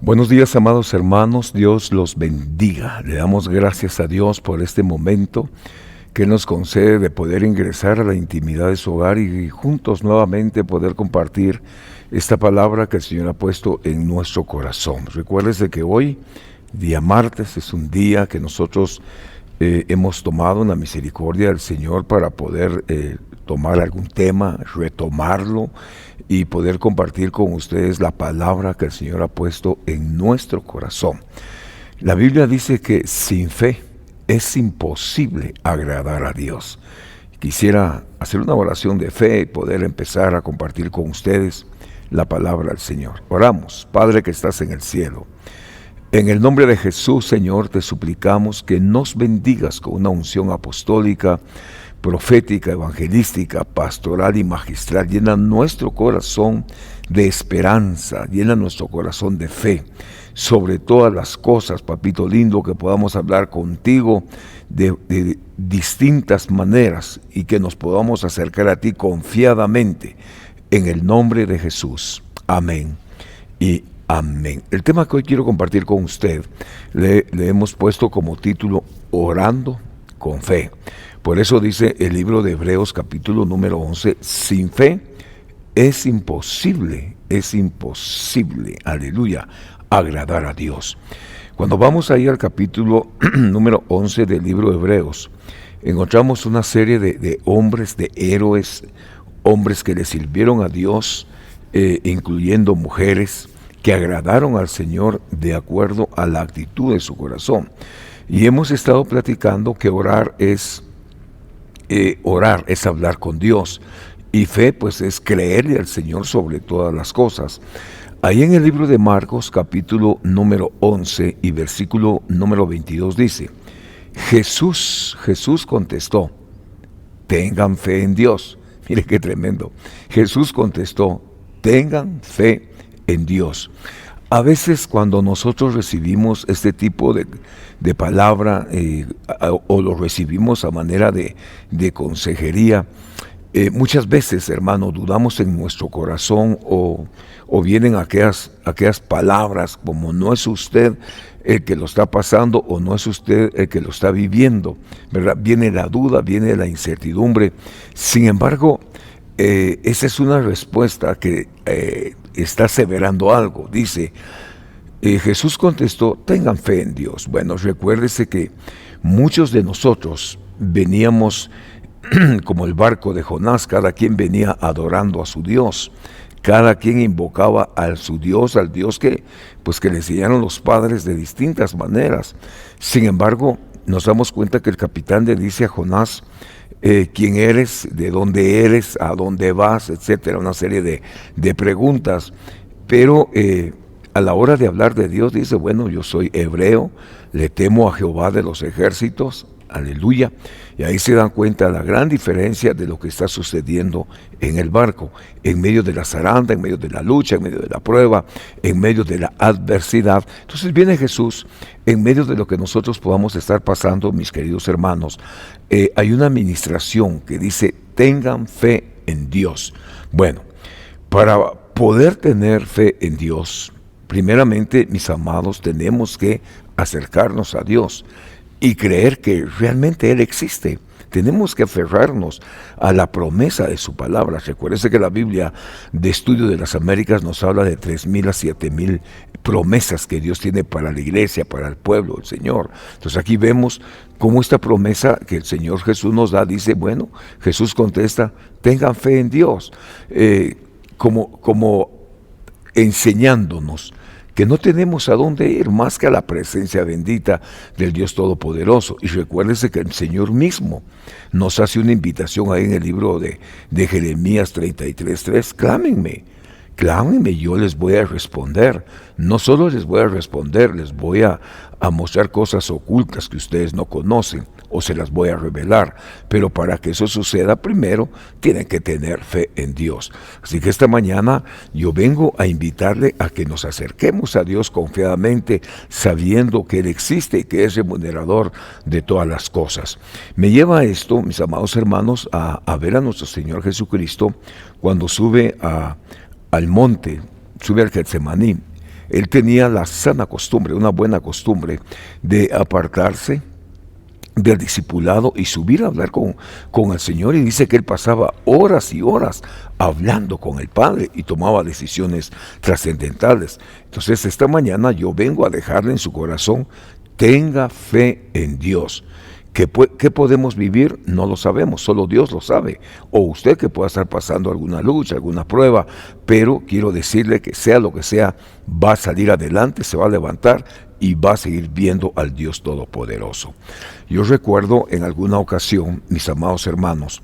Buenos días, amados hermanos, Dios los bendiga. Le damos gracias a Dios por este momento que nos concede de poder ingresar a la intimidad de su hogar y juntos nuevamente poder compartir esta palabra que el Señor ha puesto en nuestro corazón. Recuérdese que hoy, día martes, es un día que nosotros hemos tomado en la misericordia del Señor para poder tomar algún tema, retomarlo y poder compartir con ustedes la palabra que el Señor ha puesto en nuestro corazón. La Biblia dice que sin fe es imposible agradar a Dios. Quisiera hacer una oración de fe y poder empezar a compartir con ustedes la palabra del Señor. Oramos. Padre que estás en el cielo, en el nombre de Jesús, Señor, te suplicamos que nos bendigas con una unción apostólica, profética, evangelística, pastoral y magistral. Llena nuestro corazón de esperanza, llena nuestro corazón de fe. Sobre todas las cosas, papito lindo, que podamos hablar contigo de distintas maneras y que nos podamos acercar a ti confiadamente. En el nombre de Jesús. Amén y amén. El tema que hoy quiero compartir con usted le hemos puesto como título Orando con Fe. Por eso dice el libro de Hebreos capítulo número 11, sin fe es imposible, aleluya, agradar a Dios. Cuando vamos ahí al capítulo número 11 del libro de Hebreos, encontramos una serie de hombres, de héroes, hombres que le sirvieron a Dios, incluyendo mujeres que agradaron al Señor de acuerdo a la actitud de su corazón. Y hemos estado platicando que orar es hablar con Dios, y fe pues es creerle al Señor sobre todas las cosas. Ahí en el libro de Marcos capítulo número 11 y versículo número 22 dice: Jesús contestó, tengan fe en Dios. Mire qué tremendo. Jesús contestó, tengan fe en Dios. A veces cuando nosotros recibimos este tipo de palabra o lo recibimos a manera de consejería, muchas veces, hermano, dudamos en nuestro corazón o vienen aquellas palabras como no es usted el que lo está pasando o no es usted el que lo está viviendo, ¿verdad? Viene la duda, viene la incertidumbre. Sin embargo, esa es una respuesta que está aseverando algo. Dice, Jesús contestó, tengan fe en Dios. Bueno, recuérdese que muchos de nosotros veníamos como el barco de Jonás, cada quien venía adorando a su Dios. Cada quien invocaba a su Dios, al Dios que le enseñaron los padres de distintas maneras. Sin embargo, nos damos cuenta que el capitán le dice a Jonás, quién eres, de dónde eres, a dónde vas, etcétera, una serie de preguntas. Pero a la hora de hablar de Dios dice, bueno, yo soy hebreo, le temo a Jehová de los ejércitos, aleluya. Y ahí se dan cuenta la gran diferencia de lo que está sucediendo en el barco, en medio de la zaranda, en medio de la lucha, en medio de la prueba, en medio de la adversidad. Entonces viene Jesús en medio de lo que nosotros podamos estar pasando, mis queridos hermanos. Hay una administración que dice, tengan fe en Dios. Bueno, para poder tener fe en Dios, primeramente, mis amados, tenemos que acercarnos a Dios y creer que realmente Él existe. Tenemos que aferrarnos a la promesa de su palabra. Recuérdese que la Biblia de Estudio de las Américas nos habla de 3,000 a 7,000 promesas que Dios tiene para la iglesia, para el pueblo, el Señor. Entonces aquí vemos cómo esta promesa que el Señor Jesús nos da, dice, bueno, Jesús contesta, tengan fe en Dios, como enseñándonos que no tenemos a dónde ir más que a la presencia bendita del Dios Todopoderoso. Y recuérdese que el Señor mismo nos hace una invitación ahí en el libro de Jeremías 33:3, clámenme, yo les voy a responder. No solo les voy a responder, les voy a mostrar cosas ocultas que ustedes no conocen, o se las voy a revelar. Pero para que eso suceda, primero tienen que tener fe en Dios. Así que esta mañana yo vengo a invitarle a que nos acerquemos a Dios confiadamente, sabiendo que Él existe y que es remunerador de todas las cosas. Me lleva esto, mis amados hermanos, a ver a nuestro Señor Jesucristo cuando sube al monte, sube al Getsemaní. él tenía la sana costumbre, una buena costumbre, de apartarse del discipulado y subir a hablar con el Señor, y dice que él pasaba horas y horas hablando con el Padre y tomaba decisiones trascendentales. Entonces esta mañana yo vengo a dejarle en su corazón: tenga fe en Dios. ¿Qué podemos vivir? No lo sabemos, solo Dios lo sabe. O usted que pueda estar pasando alguna lucha, alguna prueba, pero quiero decirle que sea lo que sea, va a salir adelante, se va a levantar y va a seguir viendo al Dios Todopoderoso. Yo recuerdo en alguna ocasión, mis amados hermanos,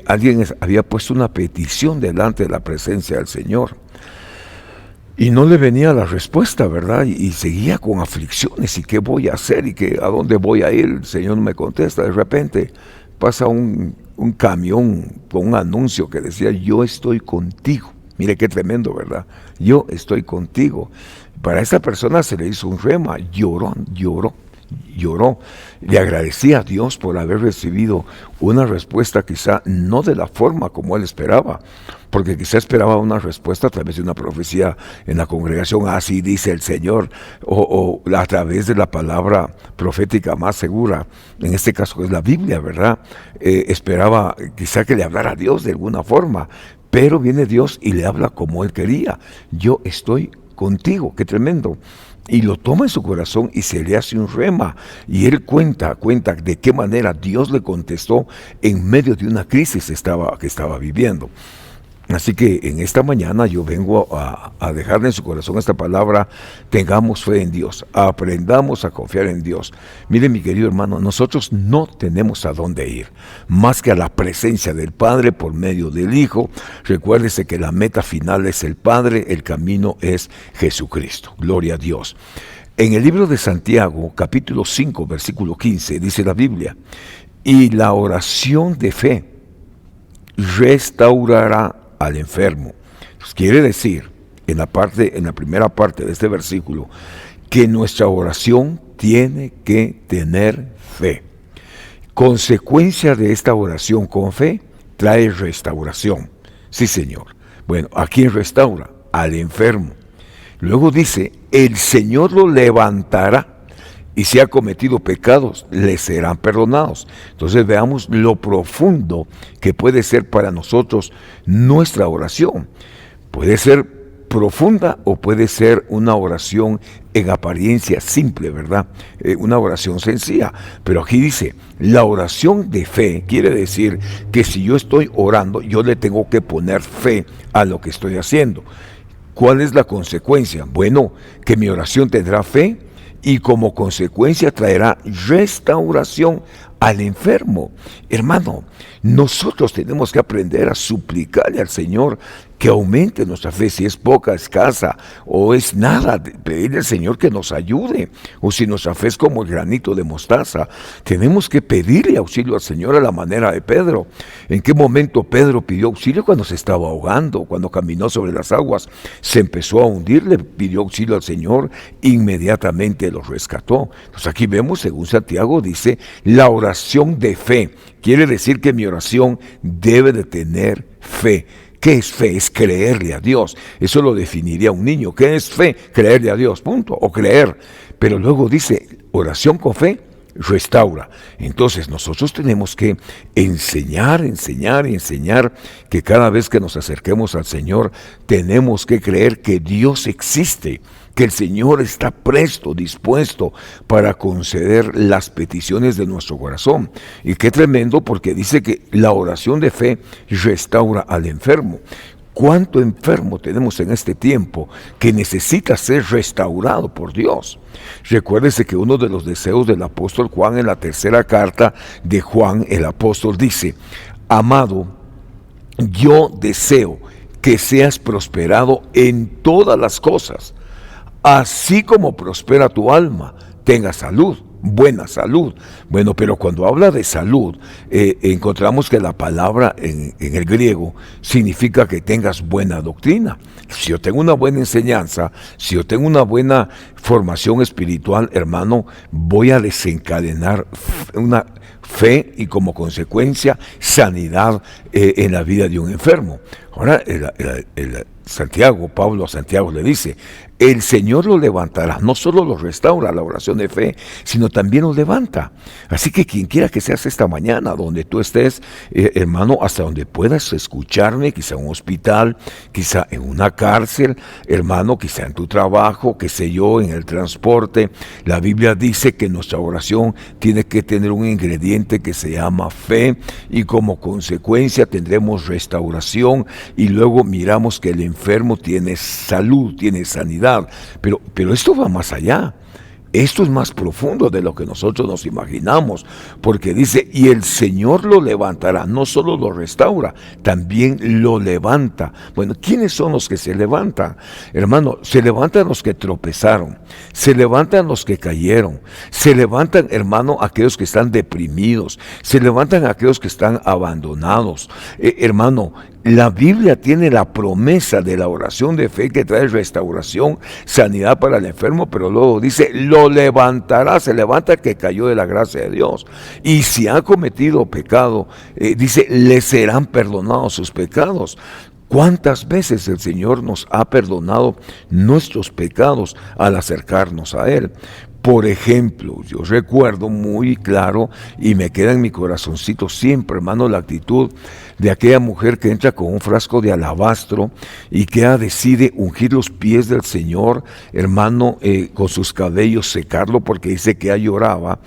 alguien había puesto una petición delante de la presencia del Señor. Y no le venía la respuesta, ¿verdad? Y seguía con aflicciones. ¿Y qué voy a hacer? ¿Y a dónde voy a ir? El Señor no me contesta. De repente pasa un camión con un anuncio que decía: yo estoy contigo. Mire qué tremendo, ¿verdad? Yo estoy contigo. Para esa persona se le hizo un rema. Lloró. Le agradecía a Dios por haber recibido una respuesta, quizá no de la forma como él esperaba, porque quizá esperaba una respuesta a través de una profecía en la congregación: así dice el Señor, o a través de la palabra profética más segura, en este caso es la Biblia, ¿verdad? Esperaba quizá que le hablara a Dios de alguna forma, pero viene Dios y le habla como él quería: yo estoy contigo. Qué tremendo. Y lo toma en su corazón y se le hace un rema. Y él cuenta de qué manera Dios le contestó en medio de una crisis que estaba viviendo. Así que en esta mañana yo vengo a dejarle en su corazón esta palabra: tengamos fe en Dios, aprendamos a confiar en Dios. Mire, mi querido hermano, nosotros no tenemos a dónde ir, más que a la presencia del Padre por medio del Hijo. Recuérdese que la meta final es el Padre, el camino es Jesucristo. Gloria a Dios. En el libro de Santiago, capítulo 5, versículo 15, dice la Biblia: y la oración de fe restaurará al enfermo. Pues quiere decir, en la primera parte de este versículo, que nuestra oración tiene que tener fe. Consecuencia de esta oración con fe trae restauración. Sí, Señor. Bueno, ¿a quién restaura? Al enfermo. Luego dice: el Señor lo levantará, y si ha cometido pecados, le serán perdonados. Entonces veamos lo profundo que puede ser para nosotros nuestra oración. Puede ser profunda o puede ser una oración en apariencia simple, ¿verdad? Una oración sencilla. Pero aquí dice: la oración de fe quiere decir que si yo estoy orando, yo le tengo que poner fe a lo que estoy haciendo. ¿Cuál es la consecuencia? Bueno, que mi oración tendrá fe, y como consecuencia traerá restauración al enfermo. Hermano, nosotros tenemos que aprender a suplicarle al Señor que aumente nuestra fe, si es poca, escasa o es nada, pedirle al Señor que nos ayude. O si nuestra fe es como el granito de mostaza, tenemos que pedirle auxilio al Señor a la manera de Pedro. ¿En qué momento Pedro pidió auxilio? Cuando se estaba ahogando, cuando caminó sobre las aguas, se empezó a hundir, le pidió auxilio al Señor, inmediatamente lo rescató. Entonces aquí vemos, según Santiago, dice: la oración de fe. Quiere decir que mi oración debe de tener fe. ¿Qué es fe? Es creerle a Dios. Eso lo definiría un niño. ¿Qué es fe? Creerle a Dios, punto. O creer. Pero luego dice: oración con fe restaura. Entonces nosotros tenemos que enseñar que cada vez que nos acerquemos al Señor, tenemos que creer que Dios existe, que el Señor está presto, dispuesto para conceder las peticiones de nuestro corazón. Y qué tremendo, porque dice que la oración de fe restaura al enfermo. ¿Cuánto enfermo tenemos en este tiempo que necesita ser restaurado por Dios? Recuérdese que uno de los deseos del apóstol Juan, en la tercera carta de Juan, el apóstol dice: amado, yo deseo que seas prosperado en todas las cosas, así como prospera tu alma, tenga salud, buena salud. Bueno, pero cuando habla de salud, encontramos que la palabra en el griego significa que tengas buena doctrina. Si yo tengo una buena enseñanza, si yo tengo una buena formación espiritual, hermano, voy a desencadenar una fe y como consecuencia sanidad en la vida de un enfermo. Ahora, Pablo a Santiago le dice, el Señor lo levantará, no solo lo restaura la oración de fe, sino también lo levanta. Así que quien quiera que seas esta mañana, donde tú estés, hermano, hasta donde puedas escucharme, quizá en un hospital, quizá en una cárcel, hermano, quizá en tu trabajo, qué sé yo, en el transporte, la Biblia dice que nuestra oración tiene que tener un ingrediente que se llama fe, y como consecuencia tendremos restauración, y luego miramos que el enfermo tiene salud, tiene sanidad. Pero esto va más allá. Esto es más profundo de lo que nosotros nos imaginamos, porque dice, y el Señor lo levantará, no solo lo restaura, también lo levanta. Bueno, ¿quiénes son los que se levantan? Hermano, se levantan los que tropezaron, se levantan los que cayeron, se levantan, hermano, aquellos que están deprimidos, se levantan aquellos que están abandonados. Hermano, la Biblia tiene la promesa de la oración de fe que trae restauración, sanidad para el enfermo, pero luego dice, lo levantará, se levanta el que cayó de la gracia de Dios. Y si ha cometido pecado, dice, le serán perdonados sus pecados. ¿Cuántas veces el Señor nos ha perdonado nuestros pecados al acercarnos a Él? Por ejemplo, yo recuerdo muy claro y me queda en mi corazoncito siempre, hermano, la actitud de aquella mujer que entra con un frasco de alabastro y que decide ungir los pies del Señor, hermano, con sus cabellos, secarlo porque dice que ella lloraba.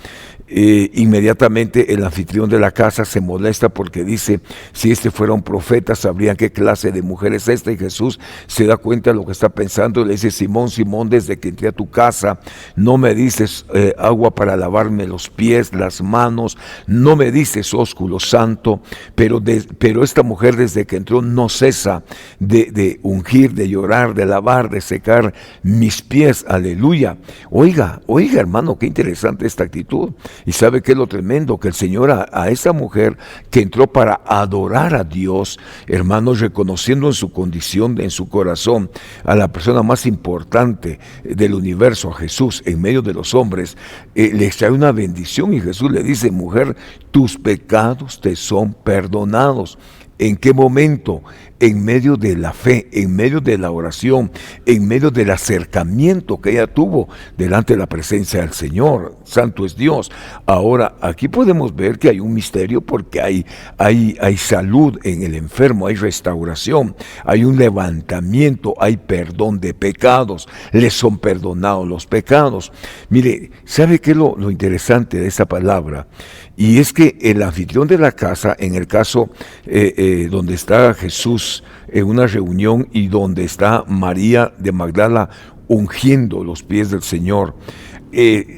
Inmediatamente el anfitrión de la casa se molesta porque dice, si este fuera un profeta sabrían qué clase de mujer es esta, y Jesús se da cuenta de lo que está pensando y le dice, Simón, Simón, desde que entré a tu casa no me dices agua para lavarme los pies, las manos, no me dices ósculo santo, pero esta mujer desde que entró no cesa de ungir, de llorar, de lavar, de secar mis pies, aleluya. Oiga hermano, qué interesante esta actitud. Y sabe qué es lo tremendo, que el Señor a esa mujer que entró para adorar a Dios, hermanos, reconociendo en su condición, en su corazón, a la persona más importante del universo, a Jesús, en medio de los hombres, le trae una bendición, y Jesús le dice, mujer, tus pecados te son perdonados. ¿En qué momento? En medio de la fe, en medio de la oración, en medio del acercamiento que ella tuvo delante de la presencia del Señor. Santo es Dios. Ahora, aquí podemos ver que hay un misterio, porque hay salud en el enfermo, hay restauración, hay un levantamiento, hay perdón de pecados, les son perdonados los pecados. Mire, ¿sabe qué es lo interesante de esa palabra? Y es que el anfitrión de la casa, en el caso donde está Jesús en una reunión y donde está María de Magdala ungiendo los pies del Señor,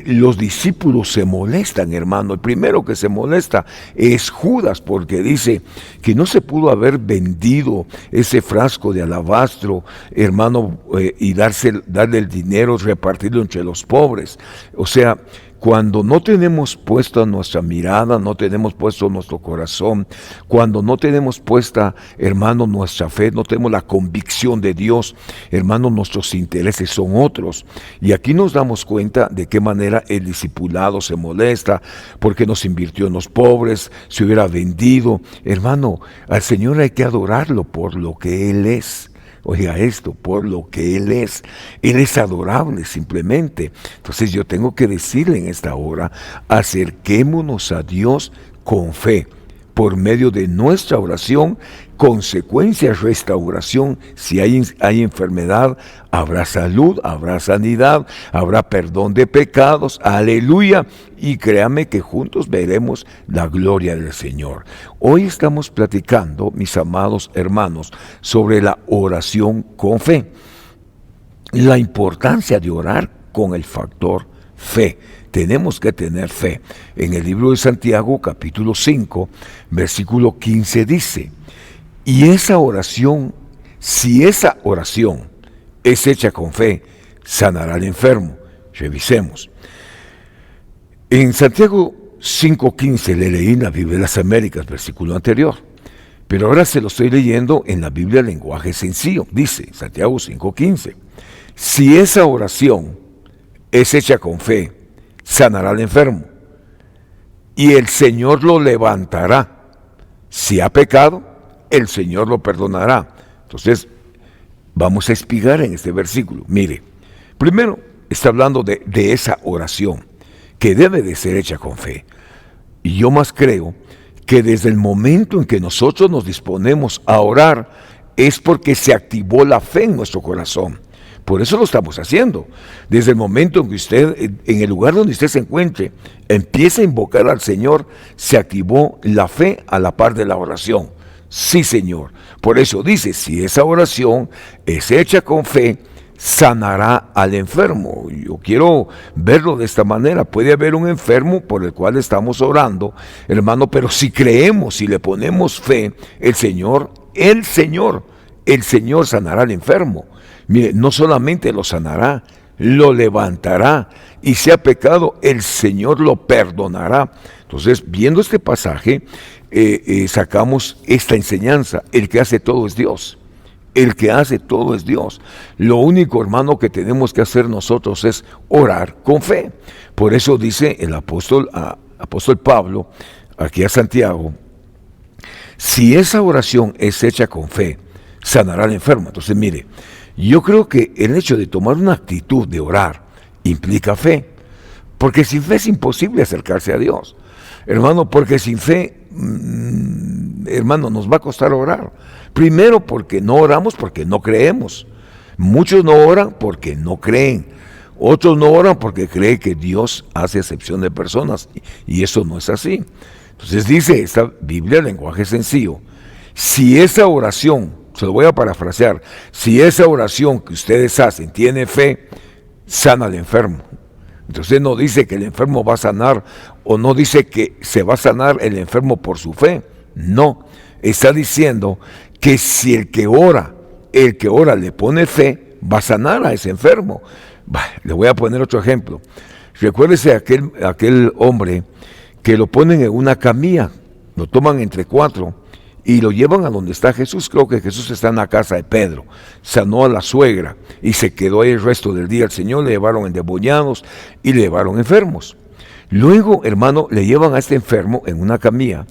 los discípulos se molestan, hermano. El primero que se molesta es Judas, porque dice que no se pudo haber vendido ese frasco de alabastro, hermano, y darle el dinero, repartirlo entre los pobres. O sea, cuando no tenemos puesta nuestra mirada, no tenemos puesto nuestro corazón, cuando no tenemos puesta, hermano, nuestra fe, no tenemos la convicción de Dios, hermano, nuestros intereses son otros. Y aquí nos damos cuenta de qué manera el discipulado se molesta, porque nos invirtió en los pobres, se hubiera vendido. Hermano, al Señor hay que adorarlo por lo que Él es. Oiga esto, por lo que Él es adorable simplemente. Entonces yo tengo que decirle en esta hora, acerquémonos a Dios con fe, por medio de nuestra oración, consecuencias, restauración. Si hay enfermedad, habrá salud, habrá sanidad, habrá perdón de pecados, aleluya, y créame que juntos veremos la gloria del Señor. Hoy estamos platicando, mis amados hermanos, sobre la oración con fe, la importancia de orar con el factor fe. Tenemos que tener fe. En el libro de Santiago, capítulo 5, versículo 15 dice, y esa oración, si esa oración es hecha con fe, sanará al enfermo. Revisemos. En Santiago 5:15 le leí en la Biblia de las Américas, versículo anterior, pero ahora se lo estoy leyendo en la Biblia lenguaje sencillo. Dice Santiago 5:15, si esa oración es hecha con fe, sanará al enfermo, y el Señor lo levantará. Si ha pecado, el Señor lo perdonará. Entonces, vamos a explicar en este versículo. Mire, primero está hablando de esa oración que debe de ser hecha con fe. Y yo más creo que desde el momento en que nosotros nos disponemos a orar es porque se activó la fe en nuestro corazón. Por eso lo estamos haciendo. Desde el momento en que usted, en el lugar donde usted se encuentre, empieza a invocar al Señor, se activó la fe a la par de la oración. Sí, Señor. Por eso dice, si esa oración es hecha con fe, sanará al enfermo. Yo quiero verlo de esta manera. Puede haber un enfermo por el cual estamos orando, hermano, pero si creemos, si le ponemos fe, el Señor sanará al enfermo. Mire, no solamente lo sanará, lo levantará, y si ha pecado, el Señor lo perdonará. Entonces, viendo este pasaje, sacamos esta enseñanza: el que hace todo es Dios. El que hace todo es Dios. Lo único, hermano, que tenemos que hacer nosotros es orar con fe. Por eso dice el apóstol Pablo, aquí a Santiago, si esa oración es hecha con fe, sanará al enfermo. Entonces, mire, yo creo que el hecho de tomar una actitud de orar implica fe, porque sin fe es imposible acercarse a Dios, hermano, porque sin fe, hermano, nos va a costar orar. Primero, porque no oramos porque no creemos. Muchos no oran porque no creen. Otros no oran porque creen que Dios hace acepción de personas, y eso no es así. Entonces dice esta Biblia, lenguaje sencillo, si esa oración, se lo voy a parafrasear, si esa oración que ustedes hacen tiene fe, sana al enfermo. Entonces no dice que el enfermo va a sanar, o no dice que se va a sanar el enfermo por su fe. No, está diciendo que si el que ora le pone fe, va a sanar a ese enfermo. Le voy a poner otro ejemplo. Recuérdese aquel hombre que lo ponen en una camilla, lo toman entre 4 y lo llevan a donde está Jesús. Creo que Jesús está en la casa de Pedro. Sanó a la suegra y se quedó ahí el resto del día. El Señor le llevaron endemoniados y le llevaron enfermos. Luego, hermano, le llevan a este enfermo en una camilla,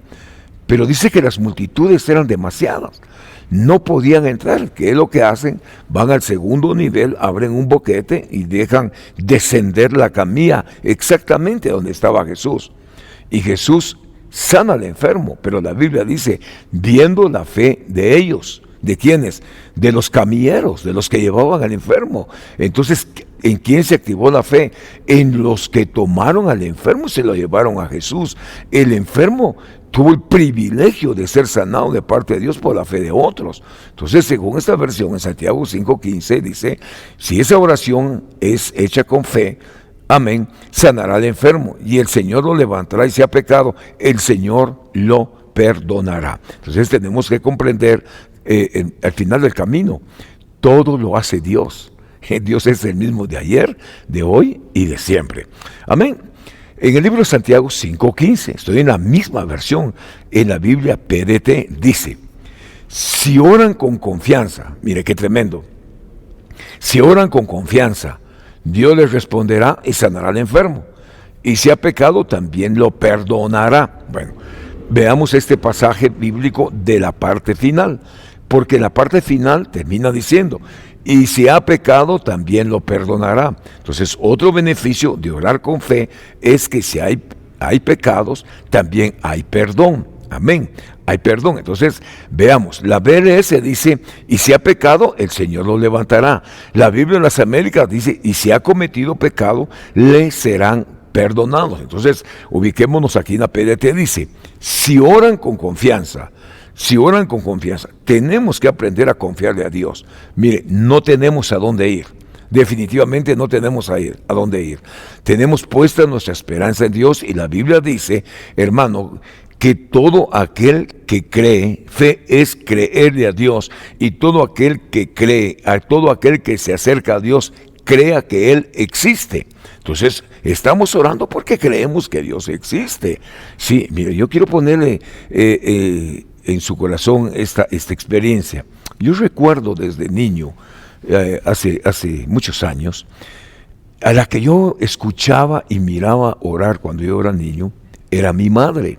pero dice que las multitudes eran demasiadas. No podían entrar. ¿Qué es lo que hacen? Van al segundo nivel, abren un boquete y dejan descender la camilla exactamente donde estaba Jesús. Y Jesús sana al enfermo, pero la Biblia dice, viendo la fe de ellos. ¿De quiénes? De los camilleros, de los que llevaban al enfermo. Entonces, ¿en quién se activó la fe? En los que tomaron al enfermo y se lo llevaron a Jesús. El enfermo tuvo el privilegio de ser sanado de parte de Dios por la fe de otros. Entonces, según esta versión en Santiago 5:15, dice, si esa oración es hecha con fe, amén, sanará al enfermo y el Señor lo levantará, y si ha pecado, el Señor lo perdonará. Entonces tenemos que comprender al final del camino, todo lo hace Dios. Dios es el mismo de ayer, de hoy y de siempre. Amén. En el libro de Santiago 5:15, estoy en la misma versión, en la Biblia PDT, dice, si oran con confianza, mire qué tremendo, si oran con confianza, Dios les responderá y sanará al enfermo. Y si ha pecado, también lo perdonará. Bueno, veamos este pasaje bíblico de la parte final, porque la parte final termina diciendo, y si ha pecado, también lo perdonará. Entonces, otro beneficio de orar con fe es que si hay pecados, también hay perdón. Amén. Hay perdón. Entonces, veamos, la BLS dice, y si ha pecado, el Señor lo levantará. La Biblia en las Américas dice, y si ha cometido pecado, le serán perdonados. Entonces, ubiquémonos aquí en la PDT, dice, si oran con confianza, tenemos que aprender a confiarle a Dios. Mire, no tenemos a dónde ir. Definitivamente no tenemos a dónde ir. Tenemos puesta nuestra esperanza en Dios, y la Biblia dice, hermano, que todo aquel que cree, fe es creerle a Dios, y todo aquel que cree, a todo aquel que se acerca a Dios, crea que Él existe. Entonces, estamos orando porque creemos que Dios existe. Sí, mire, yo quiero ponerle en su corazón esta experiencia. Yo recuerdo desde niño, hace muchos años, a la que yo escuchaba y miraba orar cuando yo era niño, era mi madre.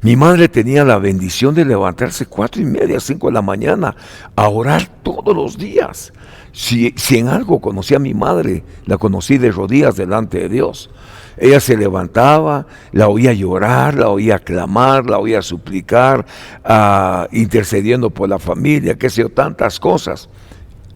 Mi madre tenía la bendición de levantarse 4:30, 5 de la mañana, a orar todos los días. Si en algo conocí a mi madre, la conocí de rodillas delante de Dios. Ella se levantaba, la oía llorar, la oía clamar, la oía suplicar, intercediendo por la familia, qué sé yo, tantas cosas.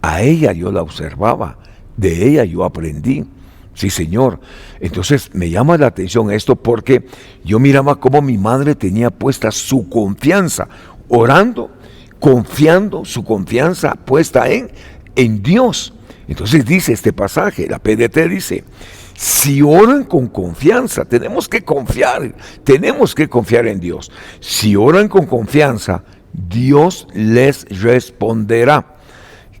A ella yo la observaba, de ella yo aprendí. Sí, Señor. Entonces me llama la atención esto porque yo miraba cómo mi madre tenía puesta su confianza, orando, confiando, su confianza puesta en Dios. Entonces dice este pasaje, la PDT dice, si oran con confianza, tenemos que confiar en Dios. Si oran con confianza, Dios les responderá.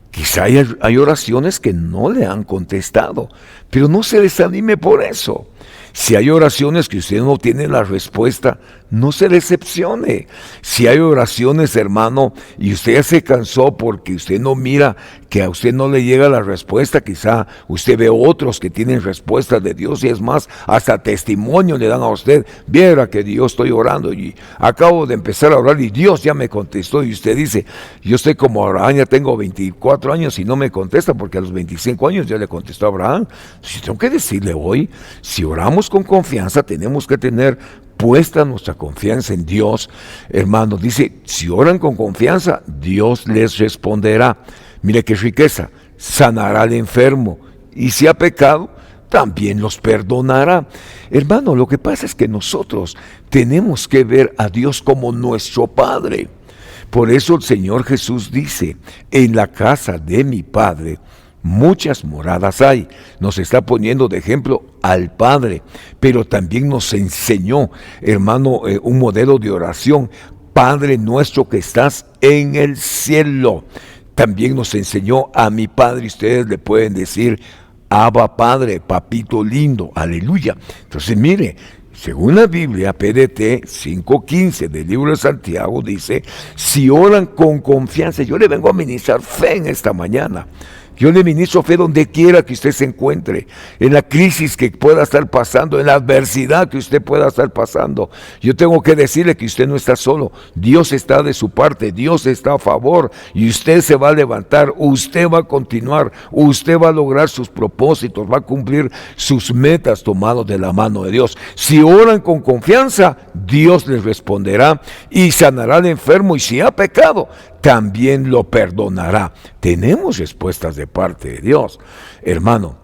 Quizá hay oraciones que no le han contestado, pero no se desanime por eso. Si hay oraciones que usted no tiene la respuesta, no se decepcione. Si hay oraciones, hermano, y usted ya se cansó porque usted no mira que a usted no le llega la respuesta, quizá usted ve otros que tienen respuestas de Dios y es más, hasta testimonio le dan a usted. Viera que Dios estoy orando y acabo de empezar a orar y Dios ya me contestó y usted dice, yo estoy como Abraham, ya tengo 24 años y no me contesta porque a los 25 años ya le contestó a Abraham. Entonces, tengo que decirle hoy, si oramos con confianza, tenemos que tener puesta nuestra confianza en Dios. Hermano, dice, si oran con confianza, Dios les responderá. Mire qué riqueza, sanará al enfermo, y si ha pecado, también los perdonará. Hermano, lo que pasa es que nosotros tenemos que ver a Dios como nuestro Padre. Por eso el Señor Jesús dice, en la casa de mi Padre muchas moradas hay. Nos está poniendo de ejemplo al Padre, pero también nos enseñó, hermano, un modelo de oración. Padre nuestro que estás en el cielo. También nos enseñó a mi Padre, ustedes le pueden decir, Abba Padre, papito lindo, aleluya. Entonces mire, según la Biblia, PDT 5:15 del libro de Santiago dice, si oran con confianza, yo le vengo a ministrar fe en esta mañana. Yo le ministro fe donde quiera que usted se encuentre, en la crisis que pueda estar pasando, en la adversidad que usted pueda estar pasando. Yo tengo que decirle que usted no está solo, Dios está de su parte, Dios está a favor y usted se va a levantar, usted va a continuar, usted va a lograr sus propósitos, va a cumplir sus metas tomados de la mano de Dios. Si oran con confianza, Dios les responderá y sanará al enfermo y si ha pecado, también lo perdonará. Tenemos respuestas de parte de Dios, hermano.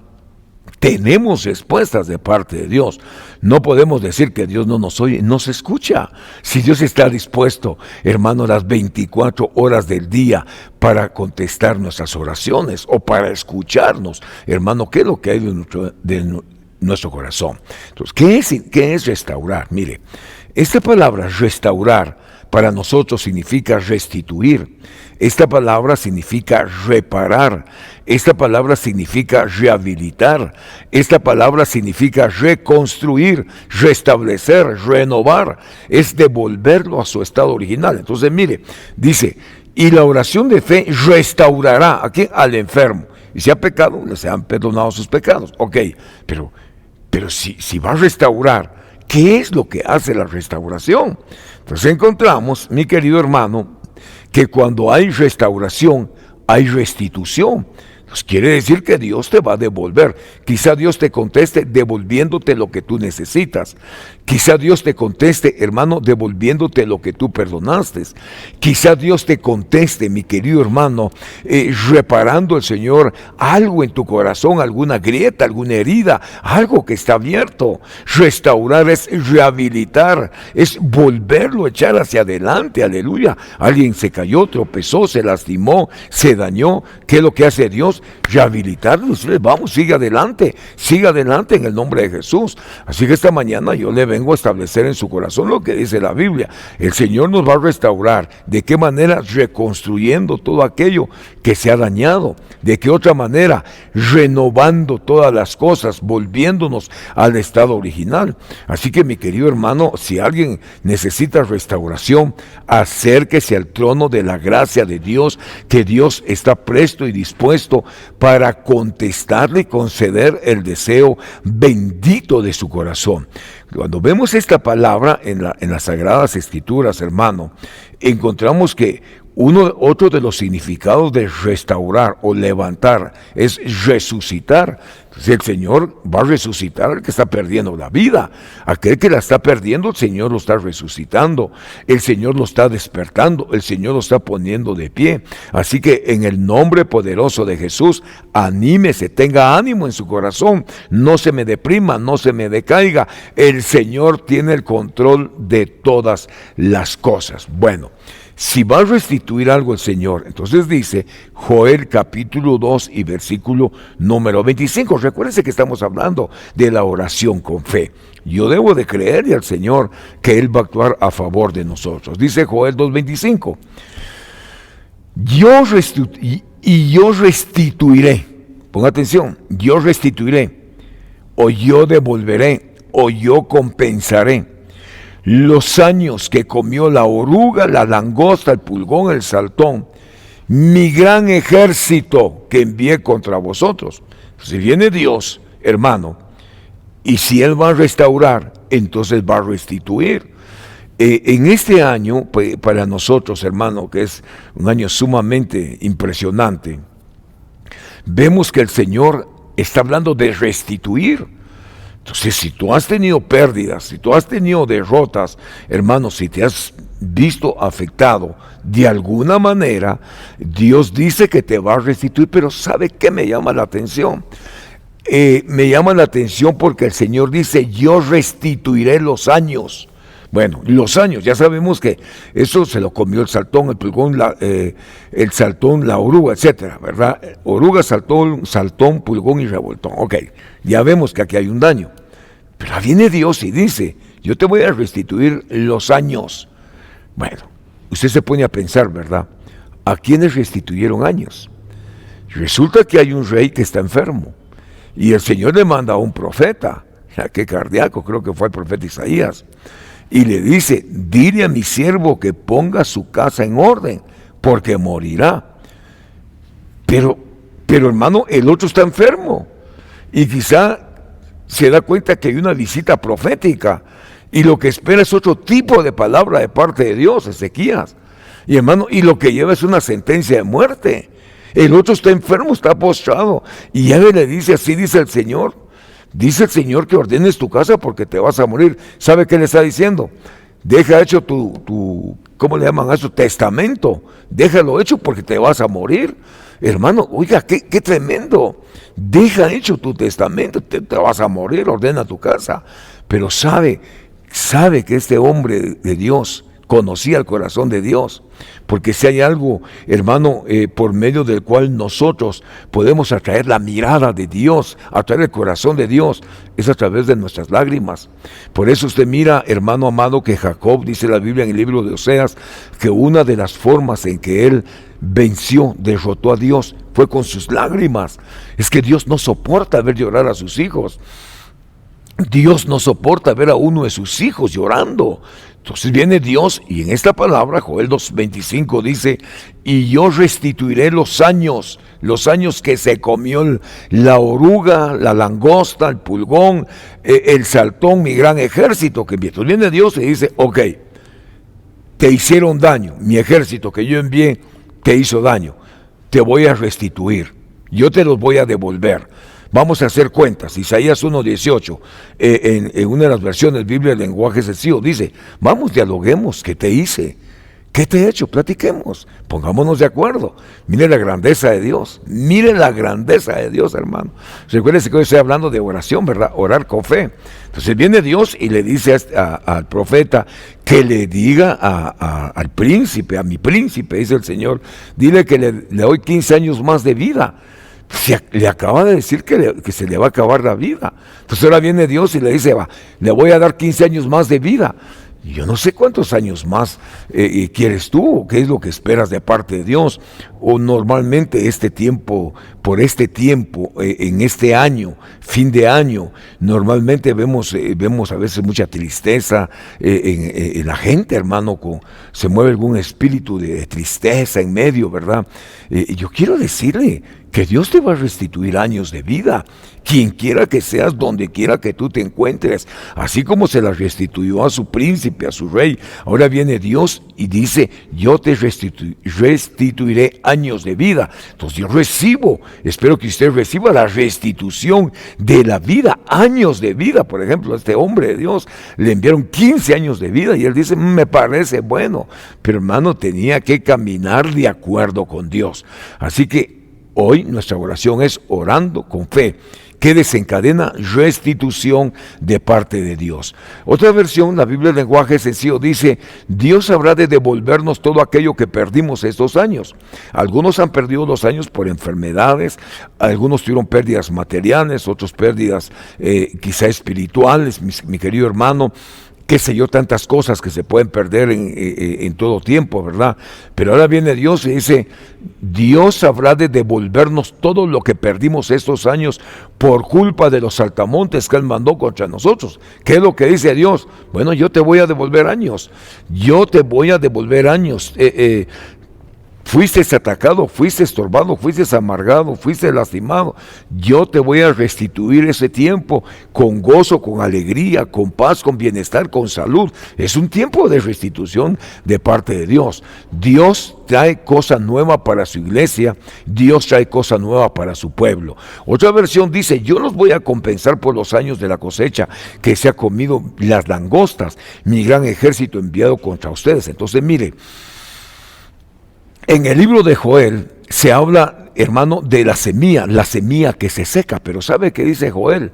Tenemos respuestas de parte de Dios. No podemos decir que Dios no nos oye, nos escucha. Si Dios está dispuesto, hermano, las 24 horas del día para contestar nuestras oraciones o para escucharnos, hermano, ¿qué es lo que hay de nuestro corazón? Entonces, ¿qué es restaurar? Mire, esta palabra restaurar para nosotros significa restituir. Esta palabra significa reparar. Esta palabra significa rehabilitar. Esta palabra significa reconstruir, restablecer, renovar. Es devolverlo a su estado original. Entonces, mire, dice, y la oración de fe restaurará, ¿a quién? Al enfermo. Y si ha pecado, le sean perdonados sus pecados. Ok, pero si va a restaurar, ¿qué es lo que hace la restauración? Entonces encontramos, mi querido hermano, que cuando hay restauración, hay restitución. Pues quiere decir que Dios te va a devolver. Quizá Dios te conteste devolviéndote lo que tú necesitas. Quizá Dios te conteste, hermano, devolviéndote lo que tú perdonaste. Quizá Dios te conteste, mi querido hermano, reparando el Señor algo en tu corazón, alguna grieta, alguna herida, algo que está abierto. Restaurar es rehabilitar, es volverlo a echar hacia adelante, aleluya. Alguien se cayó, tropezó, se lastimó, se dañó. ¿Qué es lo que hace Dios? Rehabilitarnos. Vamos, siga adelante en el nombre de Jesús. Así que esta mañana yo le vengo a establecer en su corazón lo que dice la Biblia. El Señor nos va a restaurar. ¿De qué manera? Reconstruyendo todo aquello que se ha dañado. ¿De qué otra manera? Renovando todas las cosas, volviéndonos al estado original. Así que mi querido hermano, si alguien necesita restauración, acérquese al trono de la gracia de Dios, que Dios está presto y dispuesto para contestarle y conceder el deseo bendito de su corazón. Cuando vemos esta palabra en las Sagradas Escrituras, hermano, encontramos que otro de los significados de restaurar o levantar es resucitar. Entonces el Señor va a resucitar al que está perdiendo la vida. Aquel que la está perdiendo, el Señor lo está resucitando. El Señor lo está despertando. El Señor lo está poniendo de pie. Así que en el nombre poderoso de Jesús, anímese, tenga ánimo en su corazón. No se me deprima, no se me decaiga. El Señor tiene el control de todas las cosas. Bueno, si va a restituir algo el Señor, entonces dice Joel capítulo 2 y versículo número 25. Recuérdense que estamos hablando de la oración con fe. Yo debo de creerle al Señor que Él va a actuar a favor de nosotros. Dice Joel 2:25. Yo restituiré, ponga atención, yo restituiré, o yo devolveré, o yo compensaré los años que comió la oruga, la langosta, el pulgón, el saltón, mi gran ejército que envié contra vosotros. Si viene Dios, hermano, y si Él va a restaurar, entonces va a restituir. En este año, para nosotros, hermano, que es un año sumamente impresionante, vemos que el Señor está hablando de restituir. Entonces, si tú has tenido pérdidas, si tú has tenido derrotas, hermano, si te has visto afectado de alguna manera, Dios dice que te va a restituir, pero ¿sabe qué me llama la atención? Me llama la atención porque el Señor dice, yo restituiré los años. Bueno, los años, ya sabemos que eso se lo comió el saltón, el pulgón, el saltón, la oruga, etcétera, ¿verdad? Oruga, saltón, pulgón y revoltón. Ok, ya vemos que aquí hay un daño. Pero viene Dios y dice, yo te voy a restituir los años. Bueno, usted se pone a pensar, ¿verdad? ¿A quiénes restituyeron años? Resulta que hay un rey que está enfermo y el Señor le manda a un profeta, qué cardíaco, creo que fue el profeta Isaías. Y le dice, dile a mi siervo que ponga su casa en orden, porque morirá. Pero hermano, el otro está enfermo. Y quizá se da cuenta que hay una visita profética. Y lo que espera es otro tipo de palabra de parte de Dios, Ezequías. Y hermano, y lo que lleva es una sentencia de muerte. El otro está enfermo, está postrado. Y ya le dice, así dice el Señor. Dice el Señor que ordenes tu casa porque te vas a morir. ¿Sabe qué le está diciendo? Deja hecho tu ¿cómo le llaman a eso? Testamento. Déjalo hecho porque te vas a morir. Hermano, oiga, qué tremendo. Deja hecho tu testamento, te vas a morir, ordena tu casa. Pero sabe que este hombre de Dios conocía el corazón de Dios, porque si hay algo, hermano, por medio del cual nosotros podemos atraer la mirada de Dios, atraer el corazón de Dios, es a través de nuestras lágrimas. Por eso usted mira, hermano amado, que Jacob, dice la Biblia en el libro de Oseas, que una de las formas en que él venció, derrotó a Dios, fue con sus lágrimas. Es que Dios no soporta ver llorar a sus hijos. Dios no soporta ver a uno de sus hijos llorando. Entonces viene Dios y en esta palabra, Joel 2:25 dice, y yo restituiré los años que se comió la oruga, la langosta, el pulgón, el saltón, mi gran ejército que envié. Entonces viene Dios y dice, ok, te hicieron daño, mi ejército que yo envié te hizo daño, te voy a restituir, yo te los voy a devolver. Vamos a hacer cuentas. Isaías 1:18, en una de las versiones Biblia del lenguaje sencillo, dice, vamos, dialoguemos, ¿qué te hice? ¿Qué te he hecho? Platiquemos, pongámonos de acuerdo. Mire la grandeza de Dios, hermano. Recuérdense que hoy estoy hablando de oración, ¿verdad? Orar con fe. Entonces viene Dios y le dice al profeta que le diga al príncipe, a mi príncipe, dice el Señor, dile que le doy 15 años más de vida. Le acaba de decir que se le va a acabar la vida. Entonces ahora viene Dios y le dice, le voy a dar 15 años más de vida. Yo no sé cuántos años más quieres tú, o qué es lo que esperas de parte de Dios. O normalmente por este tiempo, en este año, fin de año, normalmente vemos a veces mucha tristeza en la gente, hermano, se mueve algún espíritu de tristeza en medio, ¿verdad? Yo quiero decirle que Dios te va a restituir años de vida, quien quiera que seas, donde quiera que tú te encuentres, así como se la restituyó a su príncipe, a su rey. Ahora viene Dios y dice, yo te restituiré años de vida. Entonces yo recibo, espero que usted reciba la restitución de la vida, años de vida. Por ejemplo, a este hombre de Dios le enviaron 15 años de vida y él dice, me parece bueno, pero hermano, tenía que caminar de acuerdo con Dios. Así que hoy nuestra oración es orando con fe, que desencadena restitución de parte de Dios. Otra versión, la Biblia en lenguaje sencillo, dice, Dios habrá de devolvernos todo aquello que perdimos estos años. Algunos han perdido los años por enfermedades, algunos tuvieron pérdidas materiales, otros pérdidas quizá espirituales, mi querido hermano, qué sé yo, tantas cosas que se pueden perder en todo tiempo, ¿verdad? Pero ahora viene Dios y dice, Dios habrá de devolvernos todo lo que perdimos estos años por culpa de los saltamontes que Él mandó contra nosotros. ¿Qué es lo que dice Dios? Bueno, yo te voy a devolver años, yo te voy a devolver años. Fuiste atacado, fuiste estorbado, fuiste amargado, fuiste lastimado. Yo te voy a restituir ese tiempo con gozo, con alegría, con paz, con bienestar, con salud. Es un tiempo de restitución de parte de Dios. Dios trae cosa nueva para su iglesia, Dios trae cosa nueva para su pueblo. Otra versión dice, yo los voy a compensar por los años de la cosecha que se ha comido las langostas, mi gran ejército enviado contra ustedes. Entonces mire, en el libro de Joel se habla, hermano, de la semilla que se seca, pero ¿sabe qué dice Joel?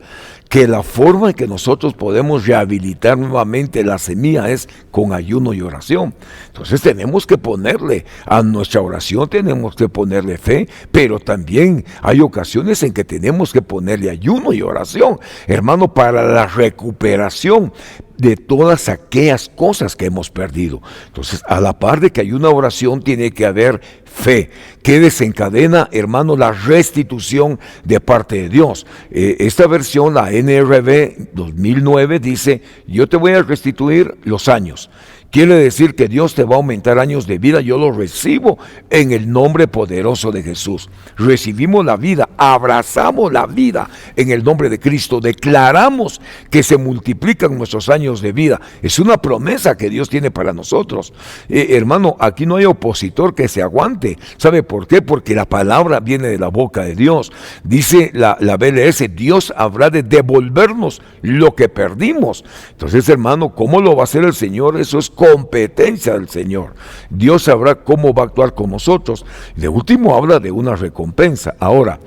Que la forma en que nosotros podemos rehabilitar nuevamente la semilla es con ayuno y oración. Entonces tenemos que ponerle a nuestra oración, tenemos que ponerle fe, pero también hay ocasiones en que tenemos que ponerle ayuno y oración, hermano, para la recuperación de todas aquellas cosas que hemos perdido. Entonces, a la par de que hay una oración, tiene que haber fe, que desencadena, hermano, la restitución de parte de Dios. Esta versión, la NRV 2009, dice, yo te voy a restituir los años. Quiere decir que Dios te va a aumentar años de vida. Yo lo recibo en el nombre poderoso de Jesús. Recibimos la vida, abrazamos la vida en el nombre de Cristo. Declaramos que se multiplican nuestros años de vida. Es una promesa que Dios tiene para nosotros. Hermano, aquí no hay opositor que se aguante. ¿Sabe por qué? Porque la palabra viene de la boca de Dios. Dice la BLS, Dios habrá de devolvernos lo que perdimos. Entonces, hermano, ¿cómo lo va a hacer el Señor? Eso es competencia del Señor. Dios sabrá cómo va a actuar con nosotros. De último habla de una recompensa. Ahora,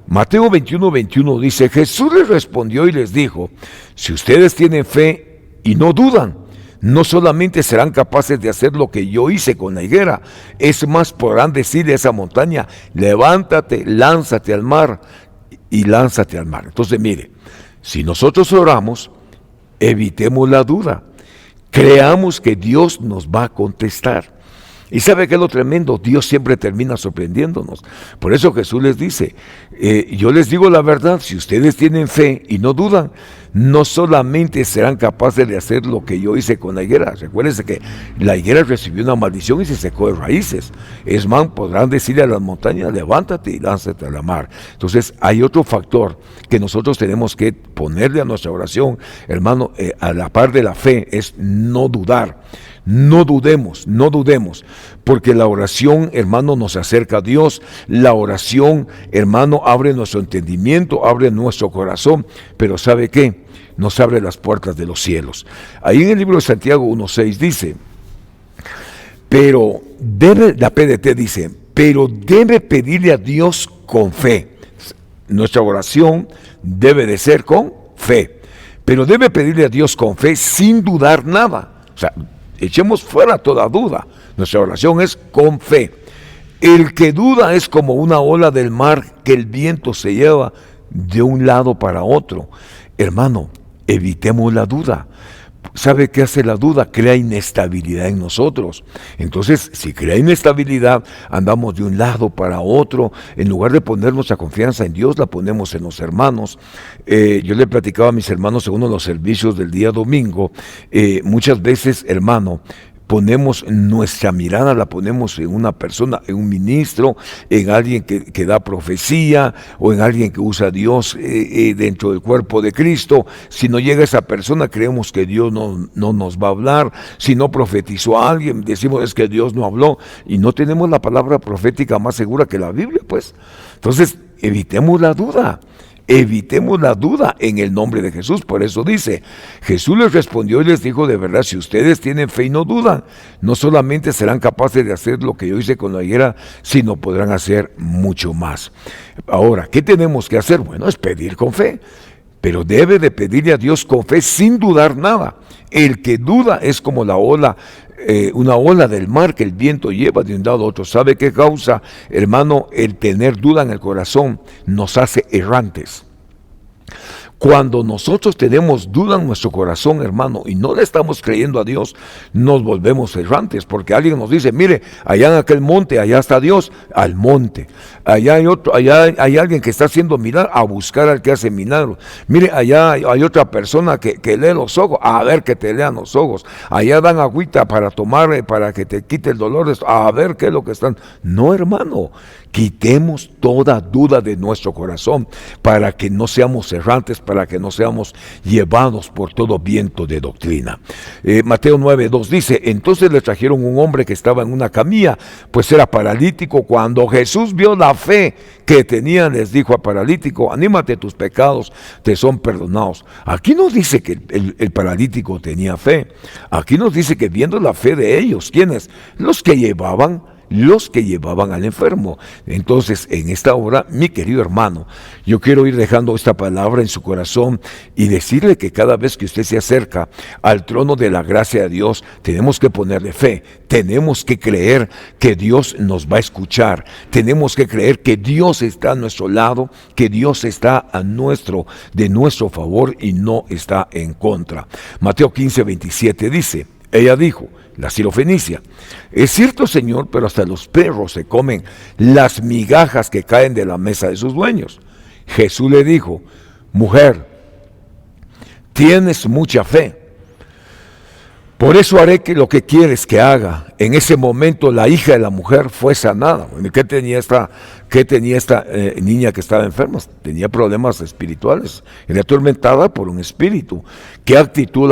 Mateo 21:21 dice, Jesús les respondió y les dijo, si ustedes tienen fe y no dudan, no solamente serán capaces de hacer lo que yo hice con la higuera, es más, podrán decirle a esa montaña, levántate, lánzate al mar y lánzate al mar. Entonces mire, si nosotros oramos, evitemos la duda. Creamos que Dios nos va a contestar. Y ¿sabe qué es lo tremendo? Dios siempre termina sorprendiéndonos. Por eso Jesús les dice, yo les digo la verdad, si ustedes tienen fe y no dudan, no solamente serán capaces de hacer lo que yo hice con la higuera. Recuérdense que la higuera recibió una maldición y se secó de raíces. Es más, podrán decirle a las montañas, levántate y lánzate a la mar. Entonces hay otro factor que nosotros tenemos que ponerle a nuestra oración, hermano, a la par de la fe, es no dudar. No dudemos, porque la oración, hermano, nos acerca a Dios. La oración, hermano, abre nuestro entendimiento, abre nuestro corazón, pero ¿sabe qué? Nos abre las puertas de los cielos. Ahí en el libro de Santiago 1:6 dice, la PDT dice, pero debe pedirle a Dios con fe. Nuestra oración debe de ser con fe, pero debe pedirle a Dios con fe sin dudar nada. O sea, echemos fuera toda duda. Nuestra oración es con fe. El que duda es como una ola del mar que el viento se lleva de un lado para otro. Hermano, evitemos la duda. ¿Sabe qué hace la duda? Crea inestabilidad en nosotros. Entonces, si crea inestabilidad, andamos de un lado para otro. En lugar de poner nuestra confianza en Dios, la ponemos en los hermanos. Yo le platicaba a mis hermanos en uno de los servicios del día domingo. Muchas veces, hermano, ponemos nuestra mirada, la ponemos en una persona, en un ministro, en alguien que da profecía, o en alguien que usa a Dios dentro del cuerpo de Cristo. Si no llega esa persona, creemos que Dios no nos va a hablar. Si no profetizó a alguien, decimos es que Dios no habló, y no tenemos la palabra profética más segura que la Biblia, pues. Entonces, evitemos la duda. Evitemos la duda en el nombre de Jesús. Por eso dice, Jesús les respondió y les dijo: de verdad, si ustedes tienen fe y no dudan, no solamente serán capaces de hacer lo que yo hice con la higuera, sino podrán hacer mucho más. Ahora, ¿qué tenemos que hacer? Bueno, es pedir con fe, pero debe de pedirle a Dios con fe sin dudar nada. El que duda es como la ola, una ola del mar que el viento lleva de un lado a otro. ¿Sabe qué causa, hermano? El tener duda en el corazón nos hace errantes. Cuando nosotros tenemos duda en nuestro corazón, hermano, y no le estamos creyendo a Dios, nos volvemos errantes, porque alguien nos dice: mire, allá en aquel monte, allá está Dios, al monte. Allá hay otro, allá hay alguien que está haciendo milagros, a buscar al que hace milagros. Mire, allá hay otra persona que lee los ojos, a ver que te lean los ojos. Allá dan agüita para tomar, para que te quite el dolor, a ver qué es lo que están. No, hermano, quitemos toda duda de nuestro corazón para que no seamos errantes, para que no seamos llevados por todo viento de doctrina. Mateo 9:2 dice: entonces le trajeron un hombre que estaba en una camilla, pues era paralítico. Cuando Jesús vio la fe que tenía, les dijo al paralítico: anímate, tus pecados te son perdonados. Aquí nos dice que el paralítico tenía fe. Aquí nos dice que viendo la fe de ellos, ¿quiénes? Los que llevaban al enfermo. Entonces, en esta hora, mi querido hermano, yo quiero ir dejando esta palabra en su corazón y decirle que cada vez que usted se acerca al trono de la gracia de Dios, tenemos que ponerle fe, tenemos que creer que Dios nos va a escuchar, tenemos que creer que Dios está a nuestro lado, que Dios está de nuestro favor y no está en contra. Mateo 15:27 dice: ella dijo, la sirofenicia: es cierto, Señor, pero hasta los perros se comen las migajas que caen de la mesa de sus dueños. Jesús le dijo: mujer, tienes mucha fe, por eso haré que lo que quieres que haga. En ese momento la hija de la mujer fue sanada. ¿Qué tenía esta niña que estaba enferma? Tenía problemas espirituales, era atormentada por un espíritu. ¿Qué actitud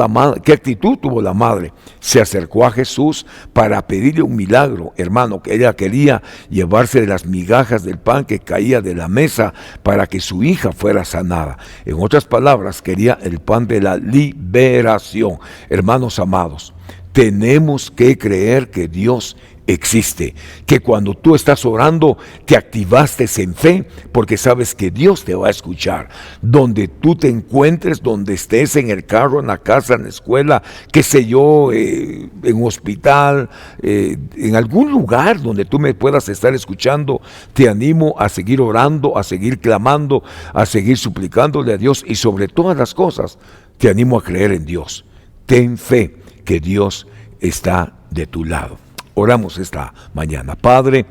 tuvo la madre? Se acercó a Jesús para pedirle un milagro, hermano, que ella quería llevarse de las migajas del pan que caía de la mesa para que su hija fuera sanada. En otras palabras, quería el pan de la liberación. Hermanos amados, tenemos que creer que Dios existe, que cuando tú estás orando te activaste en fe, porque sabes que Dios te va a escuchar. Donde tú te encuentres, donde estés, en el carro, en la casa, en la escuela, qué sé yo, en un hospital, en algún lugar donde tú me puedas estar escuchando, te animo a seguir orando, a seguir clamando, a seguir suplicándole a Dios, y sobre todas las cosas te animo a creer en Dios. Ten fe que Dios está de tu lado. Oramos esta mañana. Padre,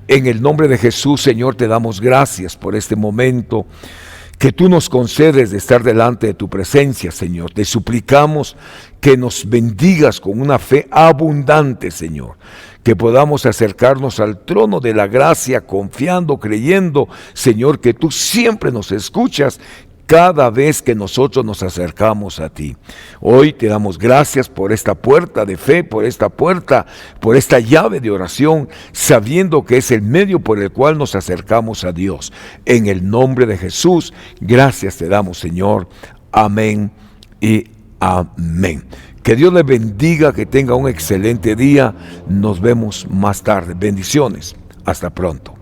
en el nombre de Jesús, Señor, te damos gracias por este momento que tú nos concedes de estar delante de tu presencia, Señor. Te suplicamos que nos bendigas con una fe abundante, Señor, que podamos acercarnos al trono de la gracia confiando, creyendo, Señor, que tú siempre nos escuchas cada vez que nosotros nos acercamos a ti. Hoy te damos gracias por esta puerta de fe, por esta llave de oración, sabiendo que es el medio por el cual nos acercamos a Dios. En el nombre de Jesús, gracias te damos, Señor. Amén y amén. Que Dios le bendiga, que tenga un excelente día. Nos vemos más tarde. Bendiciones. Hasta pronto.